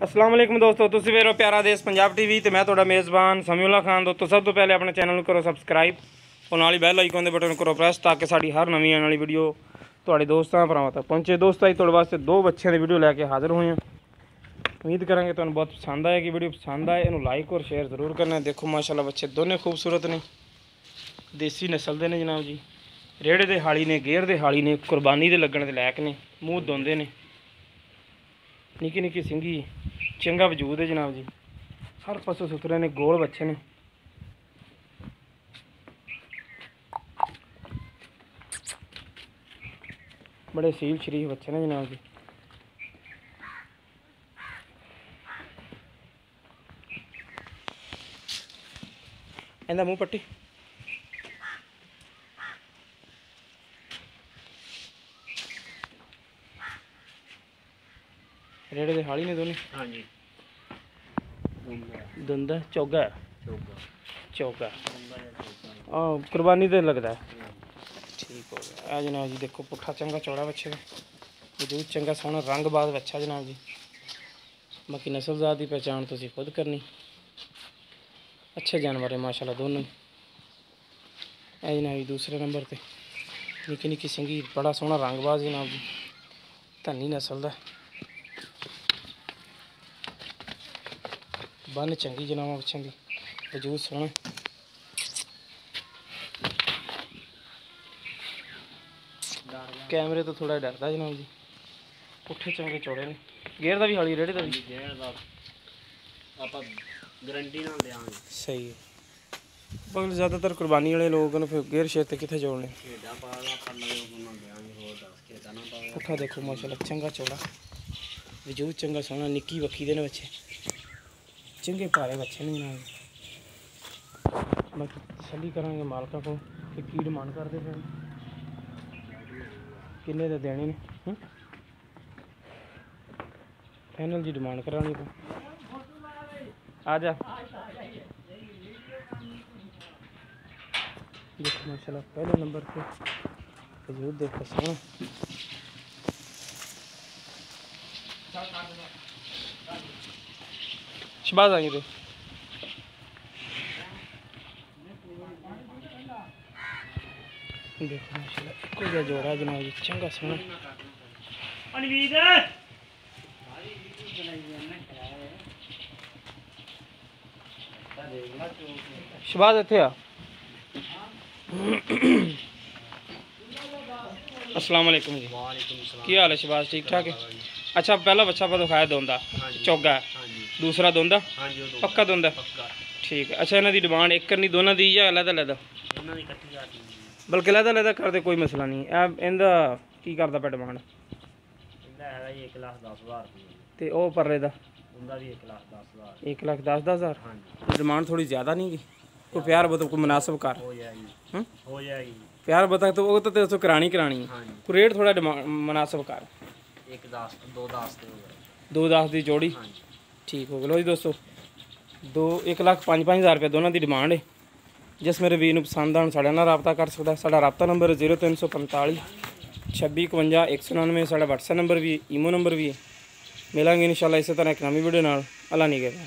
अस्सलाम वालेकुम दोस्तों, तुसीं वेख रहे हो प्यारा देश पंजाब टीवी ते मैं तुहाडा मेज़बान समीउल्लाह खान। दोस्तों सब तो पहले अपने चैनल करो सबसक्राइब और नाल ही बैल आइकन दे बटन करो प्रेस ताकि साडी हर नवीं आने वाली वीडियो तुहाडे दोस्तां भरावां तक पहुंचे। दोस्तों अज तुहाडे वास्ते दो बच्चों की वीडियो लैके हाज़र हुए हैं। उम्मीद करांगे तुहानूं बहुत पसंद आएगी। वीडियो पसंद आए इन्हूं लाइक और शेयर जरूर करना। देखो माशाल्लाह बच्चे दोनों खूबसूरत ने, देसी नस्ल के ने जनाब जी। रेड़े दे हाली ने, गेर दे हाली ने, कुरबानी दे लगण दे लायक ने, मूँह धोंदे ने, निक्की निक्की सिंगी, चंगा वजूद है जनाब जी। हर पासों सुथरे ने, गोल बच्चे ने। बड़े सील शरीफ बच्चे ने जनाब जी। इंदा मुँह पट्टी रेड़े दे हाली ने दोनों। हाँ जी, दुंदा चौगा चौगा कुर्बानी तो लगता है। ठीक हो गया जनाब जी। देखो पुट्ठा चंगा चौड़ा बच्चे का, वजूद चंगा सोहना, रंग बाज बच्चा जनाब जी। बाकी नस्ल जात की पहचान तुसीं खुद करनी। अच्छे जानवर है माशाल्लाह दोनों ही। है जनाब जी दूसरे नंबर पर निक्की निक्की सिंगी, बड़ा सोहना रंग बाज जनाब जी, धनी नस्ल का। बन चंगी जनाब बच्चों की, वजूद सोहना। कैमरे तो थोड़ा डरता जनाब जी। पुट्ठे चंगे चौड़े ने, गेर का भी हाली, रेड़े का भी गारंटी ना देंगे। सही है, पर ज़्यादातर कुर्बानी वाले लोग ने फिर गेर शेर ते किथे जोड़ने। पुट्ठा देखो माशाल्लाह चंगा चौड़ा, वजूद चंगा सोहना, निक्की वक्खी दे ने बच्चे, चंगे भारे बच्चे ने जनाब। बाकी तसल्ली करांगे मालका को कि की डिमांड करते फिर किन्ने दे देने ने। फाइनल जी डिमांड करानी तो आ जा। देखो माशाल्लाह पहले नंबर पे वजूद देखो सोहना। शबाज आई थे देखो माशाल्लाह इको जिहा जोड़ा जनाब जी, चंगा सोहना। शबाज इत्थे आ। अस्सलाम वालेकुम जी। की हाल है शबाज, ठीक ठाक है? अच्छा पहला बच्चा पर दिखाया दोंदा चौगा है, दूसरा दोंदा पक्का दोंदा। ठीक है। अच्छा इन्हों की डिमांड एक करनी दोनों की या अलग अलग? बल्कि अलग अलग कर दे, कोई मसला नहीं। इनका की करता पे डिमांड? 1,10,000 तो वह परले का 1,10,000। डिमांड थोड़ी ज़्यादा नहीं गी? कोई प्यार बता, कोई मुनासिब कर हो जाएगी। प्यार बता तो वो तो करानी है। कोई रेट थोड़ा मुनासिब कर। 2,10 की जोड़ी। ठीक हो गया। लो जी दोस्तों 1,05,500 रुपये दोनों की डिमांड है। जिस मेरे वीर पसंद आने साढ़े नाल रबता कर सकता। साडा रबता नंबर 0345 26 51 199। साडा WhatsApp नंबर भी, ईमो नंबर भी है। मिलांगे इंशाल्लाह इस तरह एक नवी वीडियो नाल। अल्लाह नहीं कहता।